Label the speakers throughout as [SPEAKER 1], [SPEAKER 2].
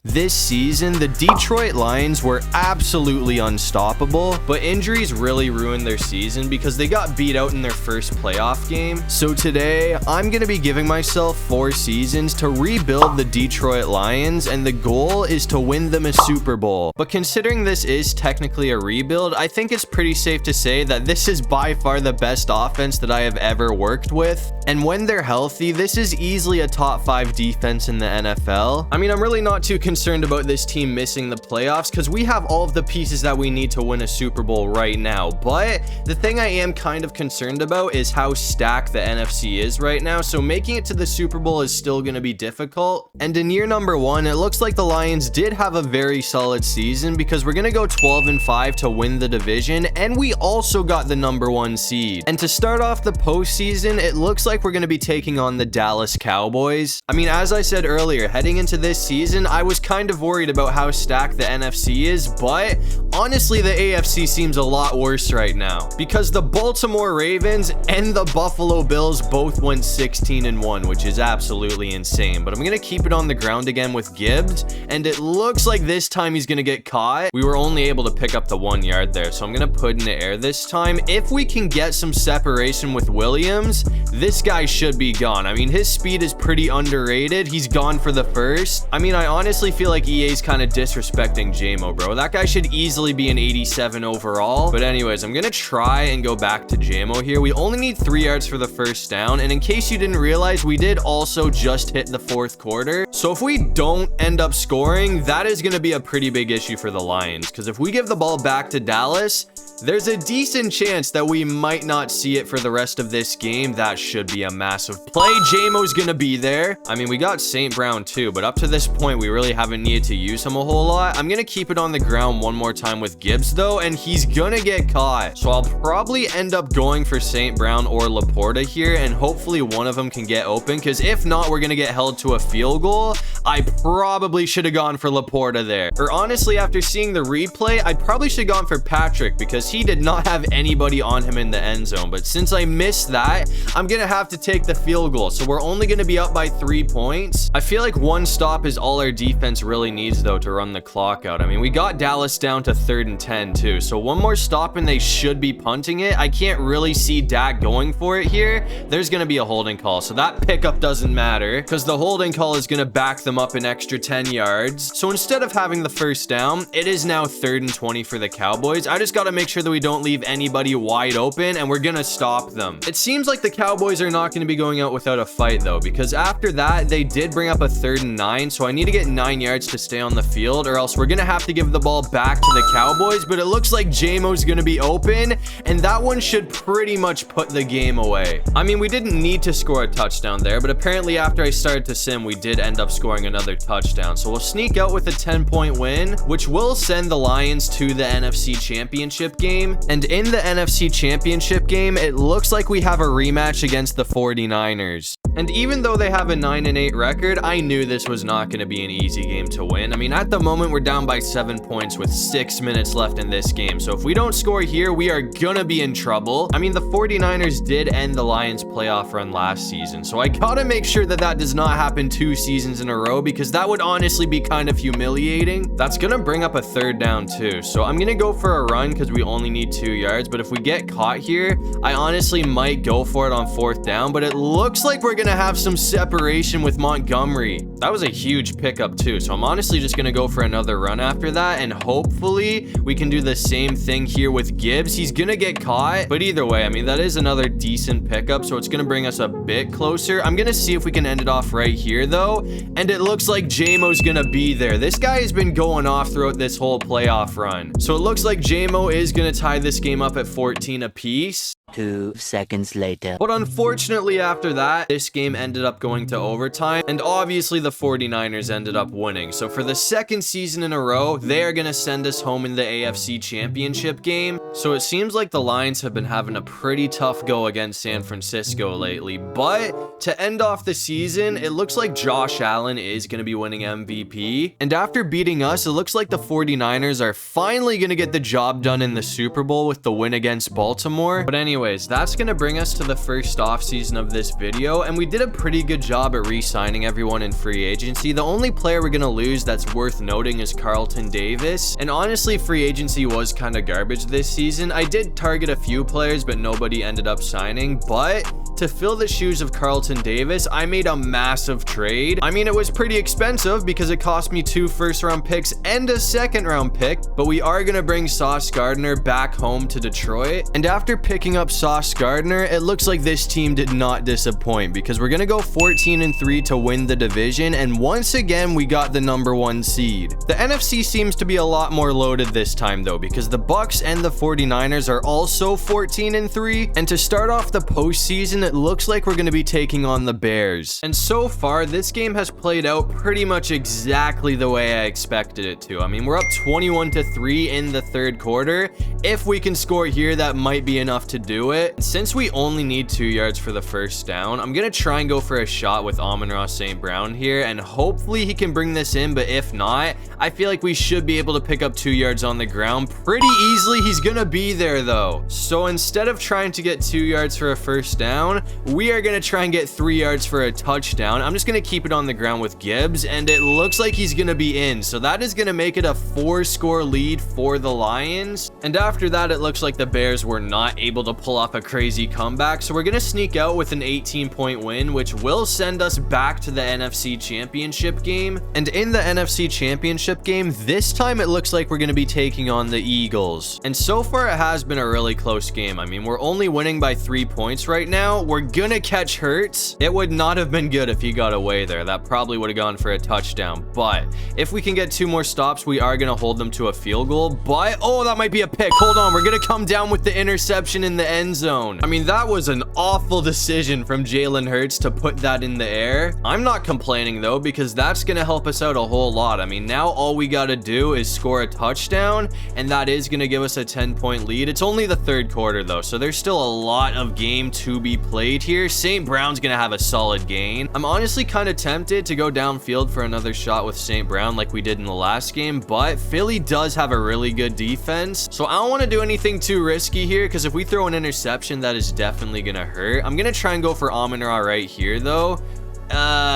[SPEAKER 1] This season, the Detroit Lions were absolutely unstoppable, but injuries really ruined their season because they got beat out in their first playoff game. So today, I'm going to be giving myself 4 seasons to rebuild the Detroit Lions, and the goal is to win them a Super Bowl. But considering this is technically a rebuild, I think it's pretty safe to say that this is by far the best offense that I have ever worked with. And when they're healthy, this is easily a top 5 defense in the NFL. I mean, I'm really not too concerned about this team missing the playoffs because we have all of the pieces that we need to win a Super Bowl right now. But the thing I am kind of concerned about is how stacked the NFC is right now. So making it to the Super Bowl is still going to be difficult. And in year number 1, it looks like the Lions did have a very solid season because we're going to go 12-5 to win the division. And we also got the number 1 seed. And to start off the postseason, it looks like we're going to be taking on the Dallas Cowboys. I mean, as I said earlier, heading into this season, I was kind of worried about how stacked the NFC is, but honestly, the AFC seems a lot worse right now because the Baltimore Ravens and the Buffalo Bills both went 16-1, which is absolutely insane. But I'm going to keep it on the ground again with Gibbs, and it looks like this time he's going to get caught. We were only able to pick up the 1 yard there, so I'm going to put in the air this time. If we can get some separation with Williams, this guy should be gone. I mean, his speed is pretty underrated. He's gone for the first. I mean, I honestly feel like EA's kind of disrespecting JMO, bro. That guy should easily be an 87 overall. But anyways, I'm gonna try and go back to JMO here. We only need 3 yards for the first down, and in case you didn't realize, we did also just hit the 4th quarter. So if we don't end up scoring, that is gonna be a pretty big issue for the Lions, because if we give the ball back to Dallas, there's a decent chance that we might not see it for the rest of this game. That should be a massive play. JMO's gonna be there. I mean, we got St. Brown too, but up to this point, we really haven't needed to use him a whole lot. I'm gonna keep it on the ground one more time with Gibbs though, and he's gonna get caught. So I'll probably end up going for St. Brown or Laporta here, and hopefully one of them can get open, because if not, we're gonna get held to a field goal. I probably should have gone for Laporta there. Or honestly, after seeing the replay, I probably should have gone for Patrick, because he did not have anybody on him in the end zone. But since I missed that, I'm gonna have to take the field goal. So we're only gonna be up by 3 points. I feel like 1 stop is all our defense really needs though to run the clock out. I mean, we got Dallas down to 3rd and 10 too. So 1 more stop and they should be punting it. I can't really see Dak going for it here. There's gonna be a holding call. So that pickup doesn't matter because the holding call is gonna back them up an extra 10 yards. So instead of having the first down, it is now 3rd and 20 for the Cowboys. I just gotta make sure that we don't leave anybody wide open, and we're gonna stop them. It seems like the Cowboys are not gonna be going out without a fight though, because after that, they did bring up a 3rd and 9. So I need to get 9 yards to stay on the field, or else we're gonna have to give the ball back to the Cowboys. But it looks like JMO's gonna be open, and that one should pretty much put the game away. I mean, we didn't need to score a touchdown there, but apparently after I started to sim, we did end up scoring another touchdown. So we'll sneak out with a 10-point win, which will send the Lions to the NFC Championship game. And in the NFC Championship game, it looks like we have a rematch against the 49ers. And even though they have a 9-8 record, I knew this was not going to be an easy game to win. I mean, at the moment, we're down by 7 points with 6 minutes left in this game. So if we don't score here, we are going to be in trouble. I mean, the 49ers did end the Lions playoff run last season. So I got to make sure that that does not happen 2 seasons in a row, because that would honestly be kind of humiliating. That's going to bring up a 3rd down too. So I'm going to go for a run because we only need 2 yards. But if we get caught here, I honestly might go for it on 4th down. But it looks like we're going to have some separation with Montgomery. That was a huge pickup too. So I'm honestly just going to go for another run after that. And hopefully we can do the same thing here with Gibbs. He's going to get caught. But either way, I mean, that is another decent pickup. So it's going to bring us a bit closer. I'm going to see if we can end it off right here though. And it looks like JMO's going to be there. This guy has been going off throughout this whole playoff run. So it looks like JMO is going to tie this game up at 14 apiece.
[SPEAKER 2] 2 seconds later.
[SPEAKER 1] But unfortunately after that, this game ended up going to overtime, and obviously the 49ers ended up winning. So for the 2nd season in a row, they are going to send us home in the AFC Championship game. So it seems like the Lions have been having a pretty tough go against San Francisco lately. But to end off the season, it looks like Josh Allen is going to be winning MVP. And after beating us, it looks like the 49ers are finally going to get the job done in the Super Bowl with the win against Baltimore. But anyway, anyways, that's going to bring us to the first offseason of this video, and we did a pretty good job at re-signing everyone in free agency. The only player we're going to lose that's worth noting is Carlton Davis, and honestly, free agency was kind of garbage this season. I did target a few players, but nobody ended up signing, but to fill the shoes of Carlton Davis, I made a massive trade. I mean, it was pretty expensive because it cost me 2 first-round picks and a second-round pick, but we are going to bring Sauce Gardner back home to Detroit. And after picking up Sauce Gardner, it looks like this team did not disappoint because we're going to go 14-3 to win the division, and once again, we got the #1 seed. The NFC seems to be a lot more loaded this time, though, because the Bucks and the 49ers are also 14-3, and to start off the postseason, it looks like we're going to be taking on the Bears. And so far, this game has played out pretty much exactly the way I expected it to. I mean, we're up 21-3 in the third quarter. If we can score here, that might be enough to do it. Since we only need 2 yards for the first down, I'm going to try and go for a shot with Amon-Ra St. Brown here, and hopefully he can bring this in, but if not, I feel like we should be able to pick up 2 yards on the ground pretty easily. He's going to be there, though. So instead of trying to get 2 yards for a first down, we are going to try and get 3 yards for a touchdown. I'm just going to keep it on the ground with Gibbs, and it looks like he's going to be in. So that is going to make it a 4-score lead for the Lions. And after that, it looks like the Bears were not able to pull off a crazy comeback. So we're going to sneak out with an 18-point win, which will send us back to the NFC Championship game. And in the NFC Championship game, this time it looks like we're going to be taking on the Eagles. And so far, it has been a really close game. I mean, we're only winning by 3 points right now. We're gonna catch Hurts. It would not have been good if he got away there. That probably would have gone for a touchdown. But if we can get 2 more stops, we are gonna hold them to a field goal. But, oh, that might be a pick. Hold on, we're gonna come down with the interception in the end zone. I mean, that was an awful decision from Jalen Hurts to put that in the air. I'm not complaining, though, because that's gonna help us out a whole lot. I mean, now all we gotta do is score a touchdown, and that is gonna give us a 10-point lead. It's only the third quarter, though, so there's still a lot of game to be played here. St. Brown's gonna have a solid gain. I'm honestly kind of tempted to go downfield for another shot with St. Brown like we did in the last game, but Philly does have a really good defense, so I don't want to do anything too risky here, because if we throw an interception, that is definitely gonna hurt. I'm gonna try and go for Amon-Ra right here, though.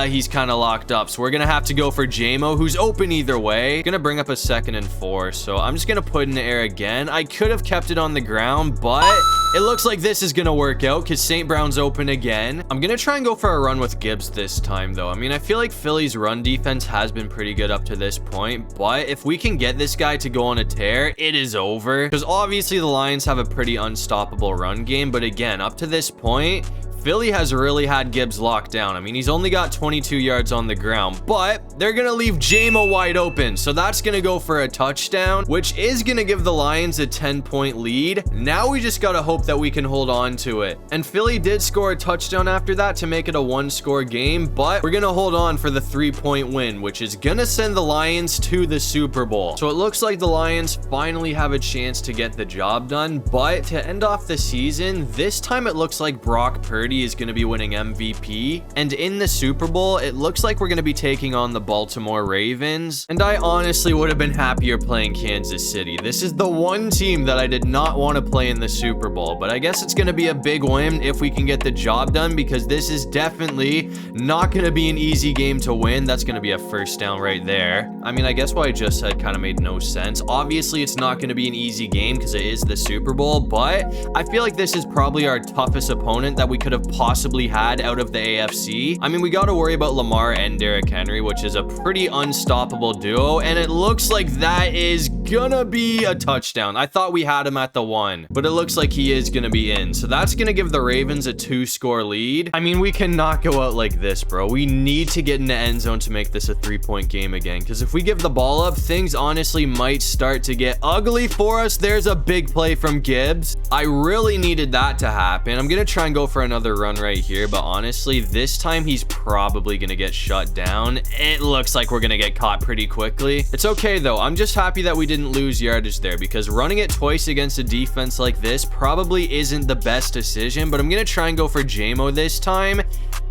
[SPEAKER 1] He's kind of locked up, so we're gonna have to go for JMO, who's open either way. Gonna bring up a 2nd and 4, so I'm just gonna put in the air again. I could have kept it on the ground, but it looks like this is gonna work out because St. Brown's open again. I'm gonna try and go for a run with Gibbs this time, though. I mean, I feel like Philly's run defense has been pretty good up to this point, but if we can get this guy to go on a tear, it is over, because obviously the Lions have a pretty unstoppable run game, but again, up to this point, Philly has really had Gibbs locked down. I mean, he's only got 22 yards on the ground, but they're going to leave JMO wide open. So that's going to go for a touchdown, which is going to give the Lions a 10-point lead. Now we just got to hope that we can hold on to it. And Philly did score a touchdown after that to make it a 1-score game, but we're going to hold on for the 3-point win, which is going to send the Lions to the Super Bowl. So it looks like the Lions finally have a chance to get the job done, but to end off the season, this time it looks like Brock Purdy is going to be winning MVP, and in the Super Bowl it looks like we're going to be taking on the Baltimore Ravens, and I honestly would have been happier playing Kansas City. This is the one team that I did not want to play in the Super Bowl, but I guess it's going to be a big win if we can get the job done, because this is definitely not going to be an easy game to win. That's going to be a first down right there. I mean, I guess what I just said kind of made no sense. Obviously it's not going to be an easy game because it is the Super Bowl, but I feel like this is probably our toughest opponent that we could have possibly had out of the AFC. I mean, we got to worry about Lamar and Derrick Henry, which is a pretty unstoppable duo, and it looks like that is gonna be a touchdown. I thought we had him at the 1, but it looks like he is gonna be in, so that's gonna give the Ravens a 2-score lead. I mean, we cannot go out like this, bro. We need to get in the end zone to make this a 3-point game again, because if we give the ball up, things honestly might start to get ugly for us. There's a big play from Gibbs. I really needed that to happen. I'm gonna try and go for another run right here, but honestly, this time he's probably gonna get shut down. It looks like we're gonna get caught pretty quickly. It's okay, though. I'm just happy that we didn't lose yardage there, because running it twice against a defense like this probably isn't the best decision, but I'm gonna try and go for JMO this time,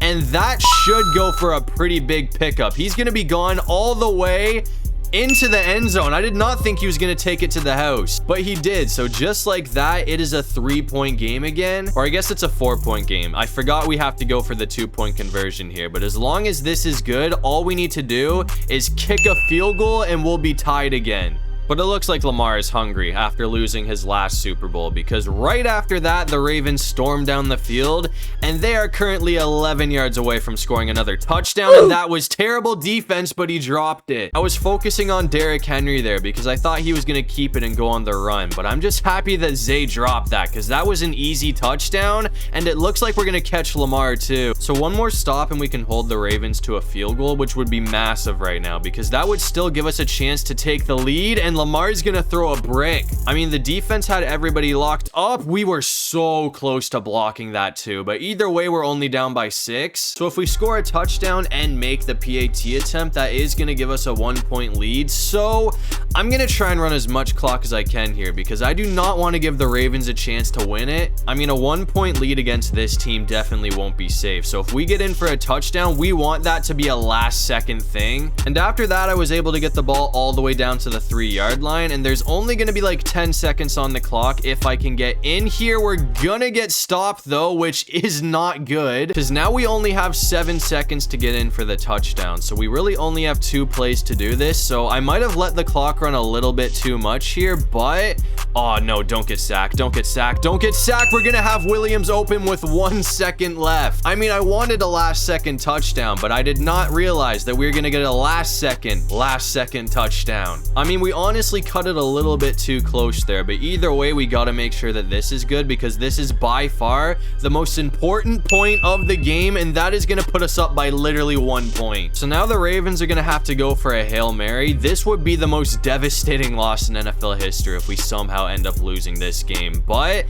[SPEAKER 1] and that should go for a pretty big pickup. He's gonna be gone all the way into the end zone. I did not think he was going to take it to the house, but he did. So just like that, it is a 3-point game again, or I guess it's a 4-point game. I forgot we have to go for the 2-point conversion here, but as long as this is good, all we need to do is kick a field goal and we'll be tied again. But it looks like Lamar is hungry after losing his last Super Bowl, because right after that, the Ravens stormed down the field, and they are currently 11 yards away from scoring another touchdown, and that was terrible defense, but he dropped it. I was focusing on Derrick Henry there because I thought he was going to keep it and go on the run, but I'm just happy that Zay dropped that because that was an easy touchdown, and it looks like we're going to catch Lamar too. So one more stop and we can hold the Ravens to a field goal, which would be massive right now because that would still give us a chance to take the lead, and Lamar's gonna throw a brick. I mean, the defense had everybody locked up. We were so close to blocking that too, but either way, we're only down by 6. So if we score a touchdown and make the PAT attempt, that is gonna give us a 1-point lead. So I'm gonna try and run as much clock as I can here because I do not want to give the Ravens a chance to win it. I mean, a 1-point lead against this team definitely won't be safe. So if we get in for a touchdown, we want that to be a last-second thing. And after that, I was able to get the ball all the way down to the 3-yard line, and there's only going to be like 10 seconds on the clock if I can get in here. We're gonna get stopped though, which is not good because now we only have 7 seconds to get in for the touchdown. So we really only have 2 plays to do this. So I might have let the clock run a little bit too much here, but oh no, don't get sacked, don't get sacked, don't get sacked. We're gonna have Williams open with 1 second left. I mean, I wanted a last second touchdown, but I did not realize that we were gonna get a last second touchdown. I mean, we honestly cut it a little bit too close there, but either way, we got to make sure that this is good because this is by far the most important point of the game, and that is going to put us up by literally 1 point. So now the Ravens are going to have to go for a Hail Mary. This would be the most devastating loss in NFL history if we somehow end up losing this game, but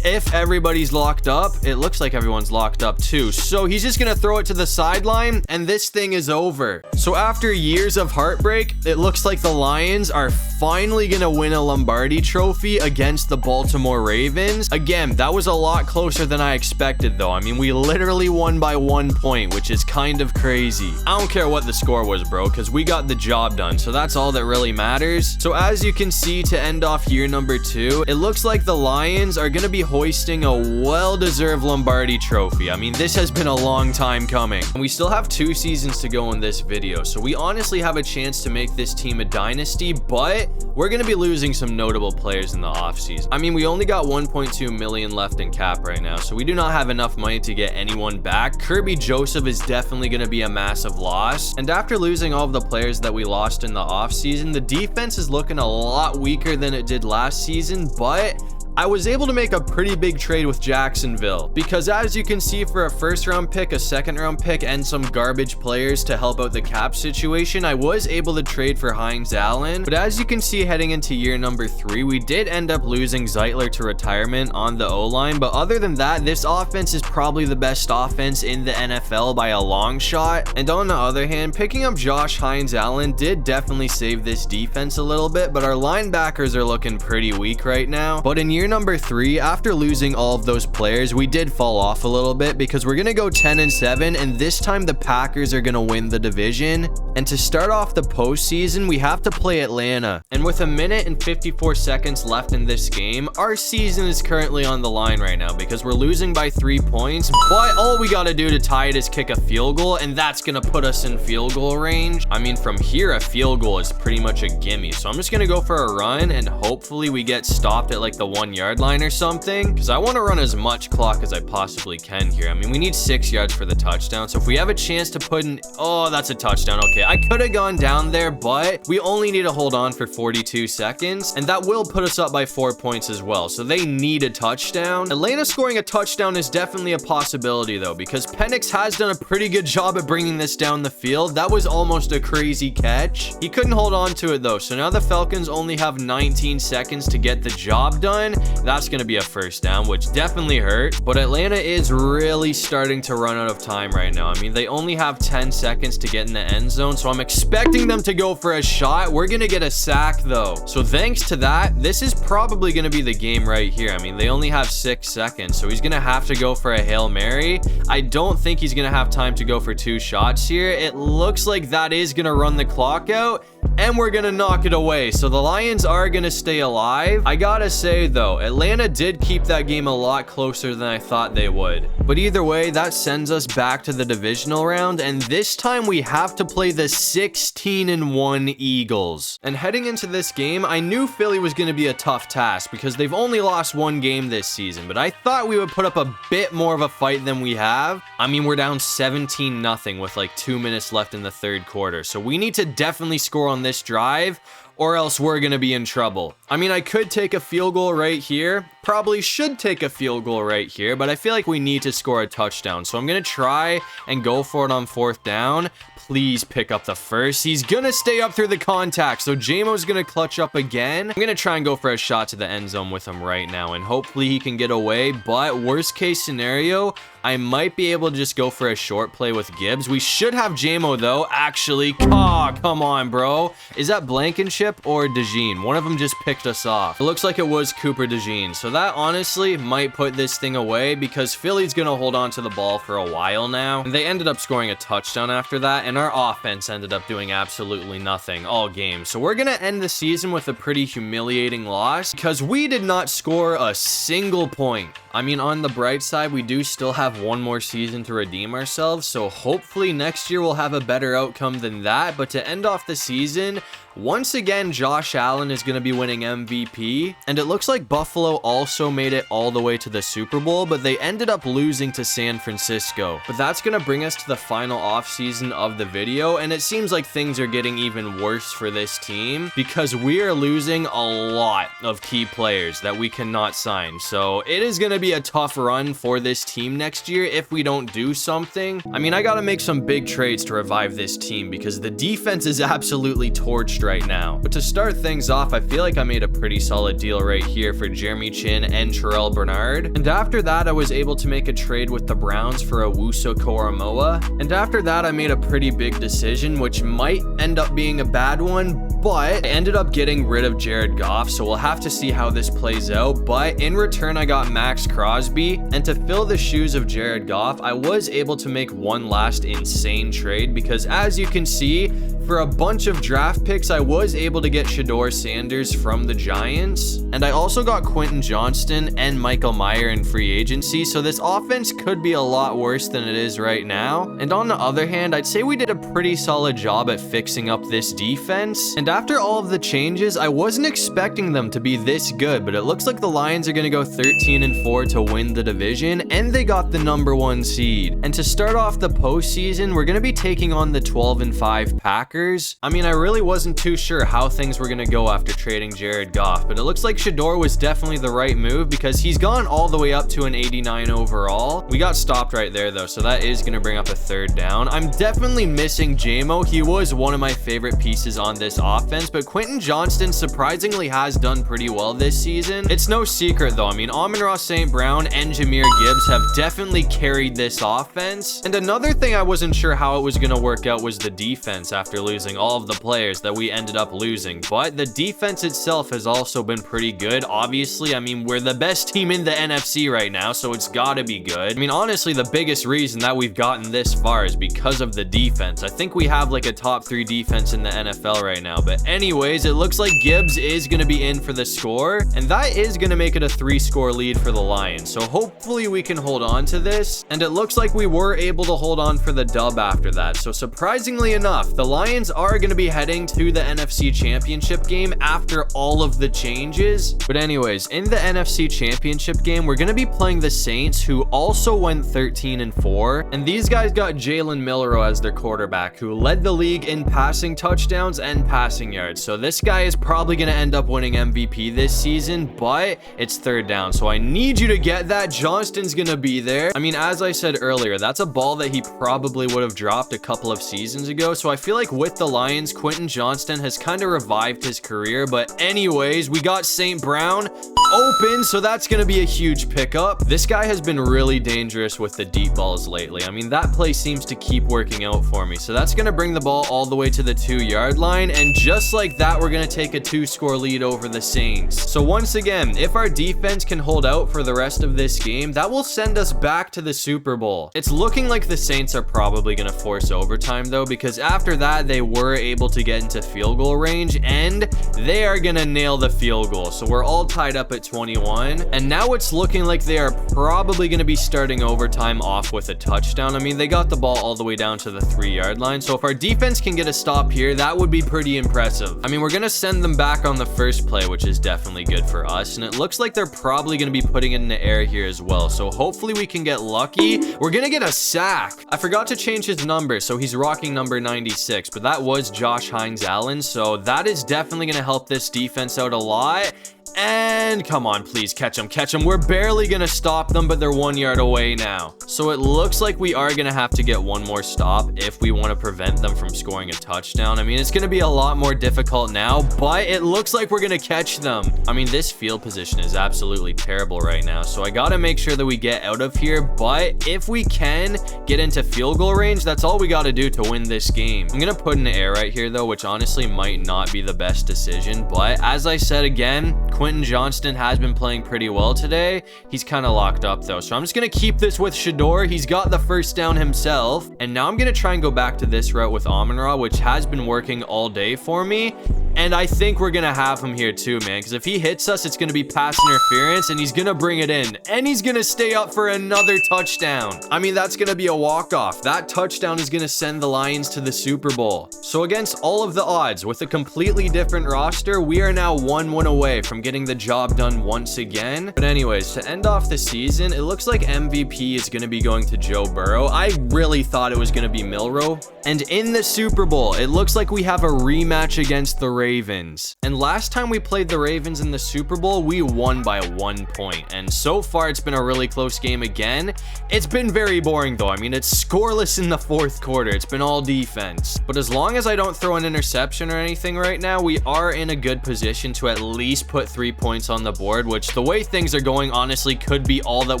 [SPEAKER 1] if everybody's locked up, it looks like everyone's locked up too. So he's just gonna throw it to the sideline and this thing is over. So after years of heartbreak, it looks like the Lions are finally gonna win a Lombardi trophy against the Baltimore Ravens. Again, that was a lot closer than I expected though. I mean, we literally won by 1 point, which is kind of crazy. I don't care what the score was, bro, because we got the job done. So that's all that really matters. So as you can see, to end off year number 2, it looks like the Lions are gonna be hoisting a well-deserved Lombardi trophy. I mean, this has been a long time coming. And we still have 2 seasons to go in this video, so we honestly have a chance to make this team a dynasty, but we're going to be losing some notable players in the offseason. I mean, we only got 1.2 million left in cap right now, so we do not have enough money to get anyone back. Kirby Joseph is definitely going to be a massive loss, and after losing all of the players that we lost in the offseason, the defense is looking a lot weaker than it did last season, but I was able to make a pretty big trade with Jacksonville because as you can see, for a 1st-round pick, a 2nd-round pick, and some garbage players to help out the cap situation, I was able to trade for Hines Allen. But as you can see, heading into year number 3, we did end up losing Zeitler to retirement on the O-line. But other than that, this offense is probably the best offense in the NFL by a long shot. And on the other hand, picking up Josh Hines Allen did definitely save this defense a little bit, but our linebackers are looking pretty weak right now. But in year number 3, after losing all of those players, we did fall off a little bit because we're gonna go 10-7, and this time the Packers are gonna win the division. And to start off the postseason, we have to play Atlanta. And with 1 minute and 54 seconds left in this game, our season is currently on the line right now because we're losing by 3 points. But all we gotta do to tie it is kick a field goal, and that's gonna put us in field goal range. I mean, from here, a field goal is pretty much a gimme. So I'm just gonna go for a run, and hopefully we get stopped at like the 1-yard line or something, because I want to run as much clock as I possibly can here. I mean, we need 6 yards for the touchdown, so if we have a chance to put in, oh, that's a touchdown. Okay, I could have gone down there, but we only need to hold on for 42 seconds, and that will put us up by 4 points as well, so they need a touchdown. Atlanta scoring a touchdown is definitely a possibility though, because Penix has done a pretty good job at bringing this down the field. That was almost a crazy catch. He couldn't hold on to it though, so now the Falcons only have 19 seconds to get the job done. That's going to be a 1st down, which definitely hurt. But Atlanta is really starting to run out of time right now. I mean, they only have 10 seconds to get in the end zone, so I'm expecting them to go for a shot. We're going to get a sack though. So thanks to that, this is probably going to be the game right here. I mean, they only have 6 seconds, so he's going to have to go for a Hail Mary. I don't think he's going to have time to go for 2 shots here. It looks like that is going to run the clock out. and we're gonna knock it away. So the Lions are gonna stay alive. I gotta say though, Atlanta did keep that game a lot closer than I thought they would. But either way, that sends us back to the divisional round, and this time we have to play the 16-1 Eagles. And heading into this game, I knew Philly was gonna be a tough task because they've only lost one game this season, but I thought we would put up a bit more of a fight than we have. I mean, we're down 17-0 with like 2 minutes left in the third quarter, so we need to definitely score on this drive or else we're gonna be in trouble. I mean, I could take a field goal right here, probably should take a field goal right here, but I feel like we need to score a touchdown, so I'm gonna try and go for it on 4th down. Please pick up the first. He's gonna stay up through the contact, so Jamo's gonna clutch up again. I'm gonna try and go for a shot to the end zone with him right now, and hopefully he can get away, but worst case scenario, I might be able to just go for a short play with Gibbs. We should have Jamo though, actually. Oh, come on, bro. Is that Blankenship or DeJean? One of them just picked us off. It looks like it was Cooper DeJean, so that honestly might put this thing away because Philly's gonna hold on to the ball for a while now, and they ended up scoring a touchdown after that, and our offense ended up doing absolutely nothing all game. So we're gonna end the season with a pretty humiliating loss because we did not score a single point. I mean, on the bright side, we do still have one more season to redeem ourselves, so hopefully next year we'll have a better outcome than that. But to end off the season, once again, Josh Allen is going to be winning MVP, and it looks like Buffalo also made it all the way to the Super Bowl, but they ended up losing to San Francisco. But that's going to bring us to the final offseason of the video, and it seems like things are getting even worse for this team because we are losing a lot of key players that we cannot sign. So it is going to be a tough run for this team next year if we don't do something. I mean, I got to make some big trades to revive this team because the defense is absolutely torched right now. But to start things off, I feel like I made a pretty solid deal right here for Jeremy Chin and Terrell Bernard. And after that, I was able to make a trade with the Browns for Owusu Koramoah. And after that, I made a pretty big decision, which might end up being a bad one, but I ended up getting rid of Jared Goff, so we'll have to see how this plays out. But in return, I got Max Crosby, and to fill the shoes of Jared Goff, I was able to make one last insane trade because as you can see, for a bunch of draft picks, I was able to get Shedeur Sanders from the Giants, and I also got Quentin Johnston and Michael Mayer in free agency, so this offense could be a lot worse than it is right now. And on the other hand, I'd say we did a pretty solid job at fixing up this defense, and after all of the changes, I wasn't expecting them to be this good, but it looks like the Lions are going to go 13-4 to win the division, and they got the #1 seed. And to start off the postseason, we're going to be taking on the 12-5 Packers. I mean, I really wasn't too sure how things were going to go after trading Jared Goff, but it looks like Shedeur was definitely the right move because he's gone all the way up to an 89 overall. We got stopped right there though, so that is going to bring up a 3rd down. I'm definitely missing Jamo. He was one of my favorite pieces on this offense, but Quentin Johnston surprisingly has done pretty well this season. It's no secret though. I mean, Amon-Ra St. Brown and Jahmyr Gibbs have definitely carried this offense. And another thing I wasn't sure how it was going to work out was the defense after losing all of the players that we ended up losing, but the defense itself has also been pretty good. Obviously, I mean, we're the best team in the NFC right now, so it's gotta be good. I mean, honestly, the biggest reason that we've gotten this far is because of the defense. I think we have like a top 3 defense in the NFL right now, but anyways, it looks like Gibbs is gonna be in for the score, and that is gonna make it a 3-score lead for the Lions, so hopefully we can hold on to this, and it looks like we were able to hold on for the dub after that. So surprisingly enough, the Lions are going to be heading to the NFC Championship game after all of the changes. But anyways, in the NFC Championship game, we're going to be playing the Saints, who also went 13-4, and these guys got Jalen Milroe as their quarterback, who led the league in passing touchdowns and passing yards. So this guy is probably going to end up winning MVP this season, but it's 3rd down, so I need you to get that. Johnston's going to be there. I mean, as I said earlier, that's a ball that he probably would have dropped a couple of seasons ago, so I feel like with the Lions, Quentin Johnston has kind of revived his career. But anyways, we got St. Brown open, so that's going to be a huge pickup. This guy has been really dangerous with the deep balls lately. I mean, that play seems to keep working out for me, so that's going to bring the ball all the way to the 2-yard line, and just like that, we're going to take a 2-score lead over the Saints. So once again, if our defense can hold out for the rest of this game, that will send us back to the Super Bowl. It's looking like the Saints are probably going to force overtime though, because after that, they were able to get into field goal range, and they are gonna nail the field goal. So we're all tied up at 21, and now it's looking like they are probably gonna be starting overtime off with a touchdown. I mean, they got the ball all the way down to the 3-yard line, so if our defense can get a stop here, that would be pretty impressive. I mean, we're gonna send them back on the first play, which is definitely good for us, and it looks like they're probably gonna be putting it in the air here as well, so hopefully we can get lucky. We're gonna get a sack. I forgot to change his number, so he's rocking number 96, but that was Josh Hines-Allen, so that is definitely gonna help this defense out a lot. And come on, please catch them, catch them. We're barely gonna stop them, but they're 1 yard away now. So it looks like we are gonna have to get one more stop if we want to prevent them from scoring a touchdown. I mean, it's gonna be a lot more difficult now, but it looks like we're gonna catch them. I mean, this field position is absolutely terrible right now, so I gotta make sure that we get out of here. But if we can get into field goal range, that's all we gotta do to win this game. I'm gonna put in the air right here though, which honestly might not be the best decision, but as I said again, Quentin Johnston has been playing pretty well today. He's kind of locked up though, so I'm just gonna keep this with Shador. He's got the first down himself, and now I'm gonna try and go back to this route with Amon-Ra, which has been working all day for me. And I think we're gonna have him here too, man, because if he hits us, it's gonna be pass interference, and he's gonna bring it in, and he's gonna stay up for another touchdown. I mean, that's gonna be a walk-off. That touchdown is gonna send the Lions to the Super Bowl. So against all of the odds, with a completely different roster, we are now 1 win away from getting the job done once again. But anyways, to end off the season, it looks like MVP is gonna be going to Joe Burrow. I really thought it was gonna be Milroe. And in the Super Bowl, it looks like we have a rematch against the Ravens. And last time we played the Ravens in the Super Bowl, we won by 1 point. And so far, it's been a really close game again. It's been very boring though. I mean, it's scoreless in the 4th quarter. It's been all defense. But as long as I don't throw an interception or anything right now, we are in a good position to at least put 3 points on the board, which the way things are going, honestly, could be all that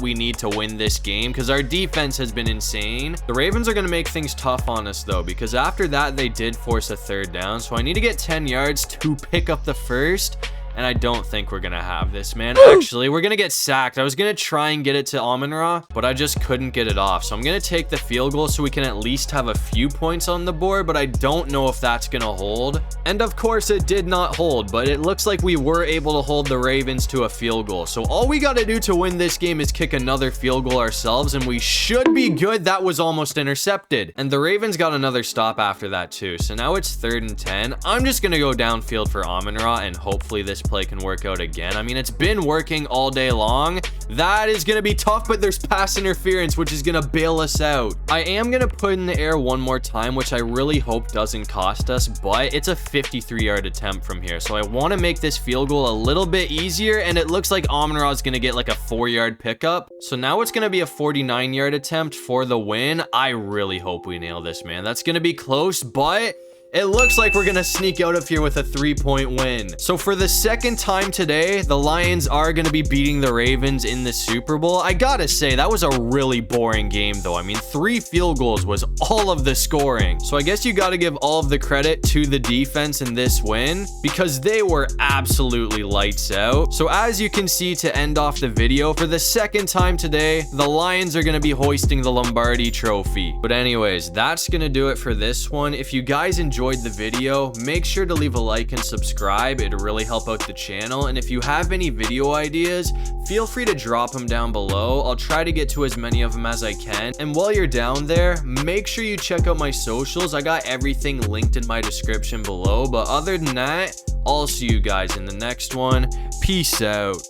[SPEAKER 1] we need to win this game because our defense has been insane. The Ravens are going to make things tough on us though, because after that, they did force a 3rd down. So I need to get 10 yards to pick up the first. And I don't think we're gonna have this, man. Actually, we're gonna get sacked. I was gonna try and get it to Amon-Ra, but I just couldn't get it off. So I'm gonna take the field goal so we can at least have a few points on the board, but I don't know if that's gonna hold. And of course, it did not hold, but it looks like we were able to hold the Ravens to a field goal. So all we gotta do to win this game is kick another field goal ourselves, and we should be good. That was almost intercepted. And the Ravens got another stop after that too. So now it's 3rd and 10. I'm just gonna go downfield for Amon-Ra, and hopefully this play can work out again. I mean, it's been working all day long. That is gonna be tough, but there's pass interference, which is gonna bail us out. I am gonna put in the air one more time, which I really hope doesn't cost us, but it's a 53-yard attempt from here. So I want to make this field goal a little bit easier, and it looks like Amon-Ra is gonna get like a 4-yard pickup. So now it's gonna be a 49-yard attempt for the win. I really hope we nail this, man. That's gonna be close, but it looks like we're gonna sneak out of here with a 3-point win. So for the 2nd time today, the Lions are gonna be beating the Ravens in the Super Bowl. I gotta say, that was a really boring game though. I mean, 3 field goals was all of the scoring. So I guess you gotta give all of the credit to the defense in this win because they were absolutely lights out. So as you can see, to end off the video, for the 2nd time today, the Lions are gonna be hoisting the Lombardi Trophy. But anyways, that's gonna do it for this one. If you guys enjoyed the video, make sure to leave a like and subscribe. It'll really help out the channel. And if you have any video ideas, feel free to drop them down below. I'll try to get to as many of them as I can. And while you're down there, make sure you check out my socials. I got everything linked in my description below. But other than that, I'll see you guys in the next one. Peace out.